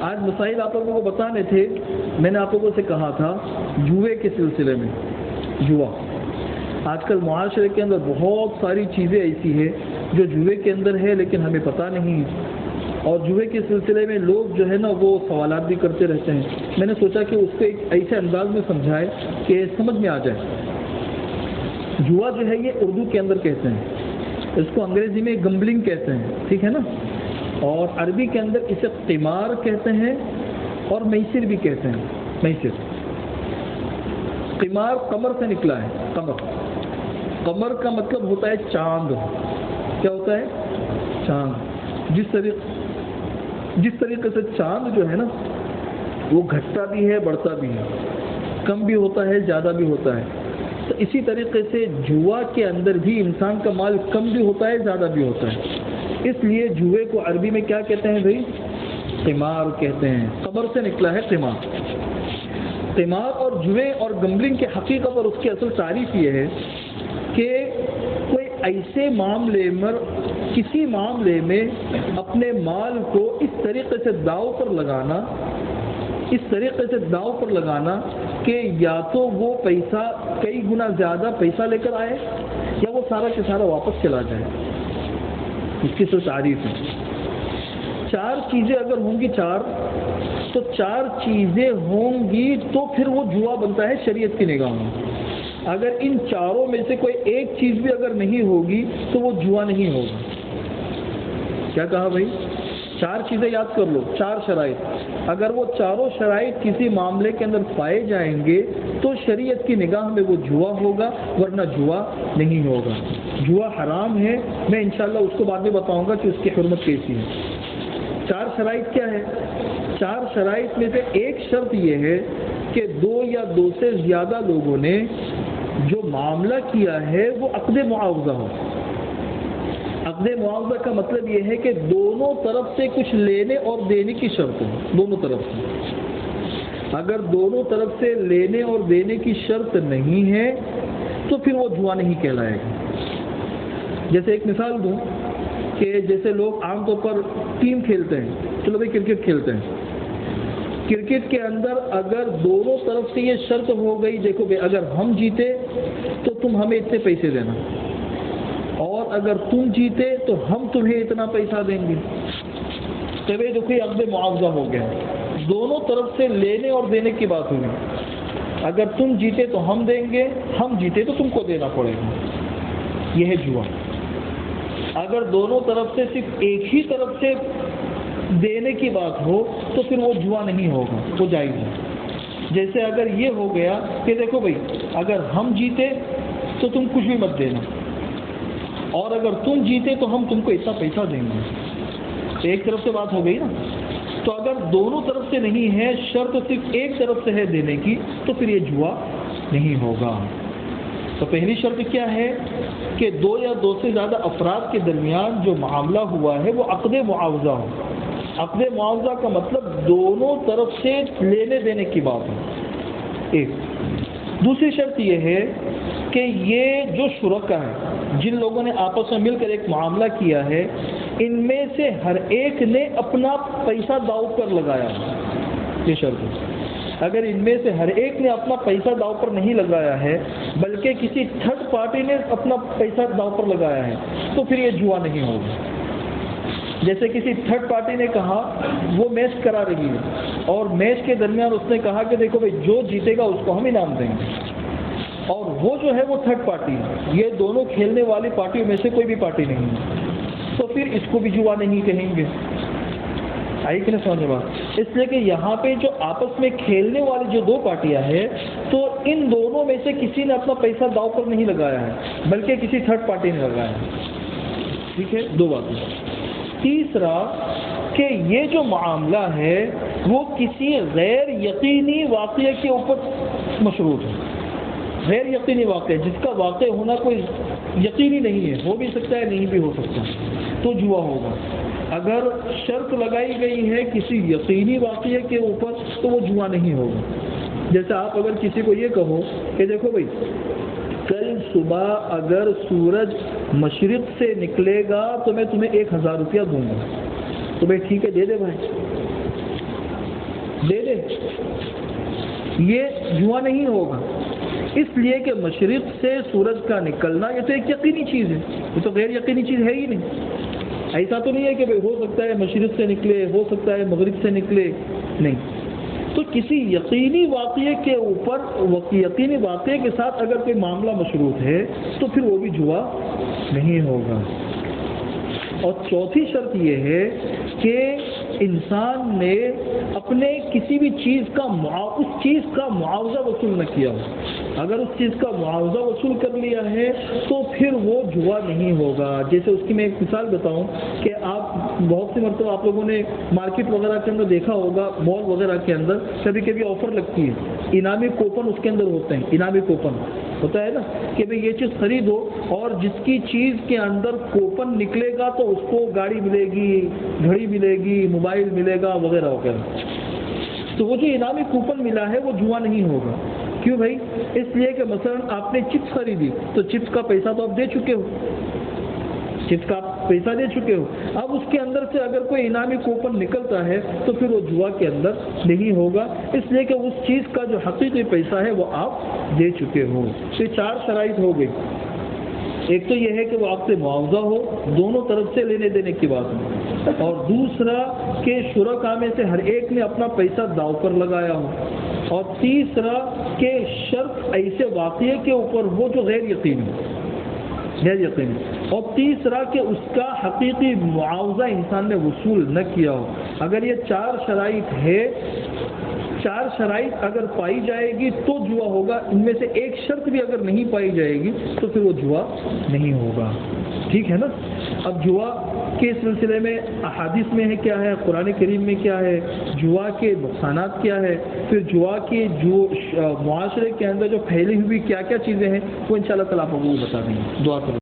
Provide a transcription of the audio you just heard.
آج مسائل آپ لوگوں کو بتانے تھے. میں نے آپ لوگوں سے کہا تھا جوئے کے سلسلے میں. جوا آج کل معاشرے کے اندر بہت ساری چیزیں ایسی ہیں جو جوئے کے اندر ہے لیکن ہمیں پتہ نہیں. اور جوئے کے سلسلے میں لوگ جو ہے نا وہ سوالات بھی کرتے رہتے ہیں. میں نے سوچا کہ اس کو ایک ایسے انداز میں سمجھائے کہ سمجھ میں آ جائے. جوا جو ہے یہ اردو کے اندر کہتے ہیں, اس کو انگریزی میں گمبلنگ کہتے ہیں, ٹھیک ہے نا, اور عربی کے اندر اسے قمار کہتے ہیں اور میسر بھی کہتے ہیں. میسر, قمار قمر سے نکلا ہے. قمر کا مطلب ہوتا ہے چاند. کیا ہوتا ہے؟ چاند. جس طریقے سے چاند جو ہے نا وہ گھٹتا بھی ہے بڑھتا بھی ہے, کم بھی ہوتا ہے زیادہ بھی ہوتا ہے, تو اسی طریقے سے جوا کے اندر بھی انسان کا مال کم بھی ہوتا ہے زیادہ بھی ہوتا ہے. اس لیے جوئے کو عربی میں کیا کہتے ہیں بھائی؟ قمار کہتے ہیں. قمر سے نکلا ہے قمار. قمار اور جوئے اور گمبلنگ کی حقیقت اور اس کی اصل تعریف یہ ہے کہ کوئی ایسے معاملے میں کسی معاملے میں اپنے مال کو اس طریقے سے داؤ پر لگانا کہ یا تو وہ پیسہ کئی گنا زیادہ پیسہ لے کر آئے یا وہ سارا کے سارا واپس چلا جائے. اس کی تو تعریف ہے. 4 چیزیں اگر ہوں گی, 4 چیزیں ہوں گی تو پھر وہ جوا بنتا ہے شریعت کی نگاہ میں. اگر ان 4 میں سے کوئی ایک چیز بھی اگر نہیں ہوگی تو وہ جوا نہیں ہوگا. کیا کہا بھائی؟ 4 چیزیں یاد کر لو, 4 شرائط. اگر وہ چاروں شرائط کسی معاملے کے اندر پائے جائیں گے تو شریعت کی نگاہ میں وہ جوا ہوگا, ورنہ جوا نہیں ہوگا. جوا حرام ہے. میں انشاءاللہ اس کو بعد میں بتاؤں گا کہ اس کی حرمت کیسی ہے. 4 شرائط کیا ہے؟ 4 شرائط میں سے ایک شرط یہ ہے کہ 2 یا 2 سے زیادہ لوگوں نے جو معاملہ کیا ہے وہ عقد معاوضہ ہو. عقد معاوضہ کا مطلب یہ ہے کہ دونوں طرف سے کچھ لینے اور دینے کی شرط ہے. دونوں طرف سے. اگر دونوں طرف سے لینے اور دینے کی شرط نہیں ہے تو پھر وہ جوا نہیں کہلائے گا. جیسے ایک مثال دوں کہ جیسے لوگ عام طور پر ٹیم کھیلتے ہیں, چلو بھائی کرکٹ کھیلتے ہیں. کرکٹ کے اندر اگر دونوں طرف سے یہ شرط ہو گئی, دیکھو بھائی اگر ہم جیتے تو تم ہمیں اتنے پیسے دینا, اور اگر تم جیتے تو ہم تمہیں اتنا پیسہ دیں گے, تو بھائی دیکھو یہ عقد معاوضہ ہو گیا. دونوں طرف سے لینے اور دینے کی بات ہوگی. اگر تم جیتے تو ہم دیں گے, ہم جیتے تو تم کو دینا پڑے گا. یہ ہے جوا. اگر دونوں طرف سے صرف ایک ہی طرف سے دینے کی بات ہو تو پھر وہ جوا نہیں ہوگا, وہ جائز ہے. جیسے اگر یہ ہو گیا کہ دیکھو بھائی اگر ہم جیتے تو تم کچھ بھی مت دینا, اور اگر تم جیتے تو ہم تم کو اتنا پیسہ دیں گے. ایک طرف سے بات ہو گئی نا. تو اگر دونوں طرف سے نہیں ہے, شرط صرف ایک طرف سے ہے دینے کی, تو پھر یہ جوا نہیں ہوگا. تو پہلی شرط کیا ہے کہ 2 یا 2 سے زیادہ افراد کے درمیان جو معاملہ ہوا ہے وہ عقد معاوضہ ہو. عقد معاوضہ کا مطلب دونوں طرف سے لینے دینے کی بات ہے. ایک. دوسری شرط یہ ہے کہ یہ جو شرکا ہے, جن لوگوں نے آپس میں مل کر ایک معاملہ کیا ہے, ان میں سے ہر ایک نے اپنا پیسہ داؤ پر لگایا. یہ شرط ہے. اگر ان میں سے ہر ایک نے اپنا پیسہ داؤ پر نہیں لگایا ہے بلکہ کسی تھرڈ پارٹی نے اپنا پیسہ داؤ پر لگایا ہے تو پھر یہ جوا نہیں ہوگا. جیسے کسی تھرڈ پارٹی نے کہا وہ میچ کرا رہی ہے اور میچ کے درمیان اس نے کہا کہ دیکھو بھائی جو جیتے گا اس کو ہم انعام دیں گے, اور وہ جو ہے وہ تھرڈ پارٹی ہے, یہ دونوں کھیلنے والی پارٹیوں میں سے کوئی بھی پارٹی نہیں ہے, تو پھر اس کو بھی جوا نہیں کہیں گے. آئی کہ نہیں سمجھ بات؟ اس لیے کہ یہاں پہ جو آپس میں کھیلنے والی جو 2 پارٹیاں ہیں تو ان دونوں میں سے کسی نے اپنا پیسہ داؤ پر نہیں لگایا ہے بلکہ کسی تھرڈ پارٹی نے لگایا ہے. ٹھیک ہے, 2 باتیں. تیسرا کہ یہ جو معاملہ ہے وہ کسی غیر یقینی واقعے کے اوپر مشروط ہے. غیر یقینی واقعہ جس کا واقع ہونا کوئی یقینی نہیں ہے, ہو بھی سکتا ہے نہیں بھی ہو سکتا, تو جوا ہوگا. اگر شرط لگائی گئی ہے کسی یقینی واقعے کے اوپر تو وہ جوا نہیں ہوگا. جیسے آپ اگر کسی کو یہ کہو کہ دیکھو بھائی کل صبح اگر سورج مشرق سے نکلے گا تو میں تمہیں 1000 روپیہ دوں گا, تو بھائی ٹھیک ہے دے دے بھائی. دے دے، یہ جوا نہیں ہوگا، اس لیے کہ مشرق سے سورج کا نکلنا یہ تو ایک یقینی چیز ہے، یہ تو غیر یقینی چیز ہے ہی نہیں۔ ایسا تو نہیں ہے کہ ہو سکتا ہے مشرق سے نکلے، ہو سکتا ہے مغرب سے نکلے، نہیں۔ تو کسی یقینی واقعے کے اوپر، یقینی واقعے کے ساتھ اگر کوئی معاملہ مشروط ہے تو پھر وہ بھی جوا نہیں ہوگا۔ اور چوتھی شرط یہ ہے کہ انسان نے اپنے کسی بھی چیز کا اس چیز کا معاوضہ وصول نہ کیا ہو۔ اگر اس چیز کا معاوضہ وصول کر لیا ہے تو پھر وہ جوا نہیں ہوگا۔ جیسے اس کی میں ایک مثال بتاؤں کہ آپ بہت سی مرتبہ آپ لوگوں نے مارکیٹ وغیرہ کے اندر دیکھا ہوگا، مال وغیرہ کے اندر کبھی کبھی آفر لگتی ہے، انعامی کوپن اس کے اندر ہوتے ہیں، انعامی کوپن ہوتا ہے نا کہ بھئی یہ چیز خریدو اور جس کی چیز کے اندر کوپن نکلے گا تو اس کو گاڑی ملے گی، گھڑی ملے گی، موبائل ملے گا وغیرہ وغیرہ۔ تو وہ جو انعامی کوپن ملا ہے وہ جوا نہیں ہوگا۔ کیوں بھائی؟ اس لیے کہ مثلا آپ نے چپس خریدی تو چپس کا پیسہ تو آپ دے چکے ہو، چپس کا پیسہ دے چکے ہو، اب اس کے اندر سے اگر کوئی انعامی کوپن نکلتا ہے تو پھر وہ جوا کے اندر نہیں ہوگا، اس لیے کہ اس چیز کا جو حقیقی پیسہ ہے وہ آپ دے چکے ہو۔ تو یہ 4 شرائط ہو گئی۔ ایک تو یہ ہے کہ وہ آپ سے معاوضہ ہو، دونوں طرف سے لینے دینے کی بات ہے، اور دوسرا کہ شرکاء میں سے ہر ایک نے اپنا پیسہ داؤ پر لگایا ہو، اور تیسرا کہ شرط ایسے واقعے کے اوپر ہو جو غیر یقینی، اور تیسرا کہ اس کا حقیقی معاوضہ انسان نے وصول نہ کیا ہو۔ اگر یہ 4 شرائط ہے، 4 شرائط اگر پائی جائے گی تو جوا ہوگا، ان میں سے ایک شرط بھی اگر نہیں پائی جائے گی تو پھر وہ جوا نہیں ہوگا۔ ٹھیک ہے نا؟ اب جوا کے سلسلے میں احادیث میں ہے کیا ہے، قرآن کریم میں کیا ہے، جوا کے نقصانات کیا ہے، پھر جوا کے جو معاشرے کے اندر جو پھیلی ہوئی کیا کیا چیزیں ہیں، وہ انشاءاللہ تعالیٰ آپ کو بتا دیں گے۔ دعا کریں۔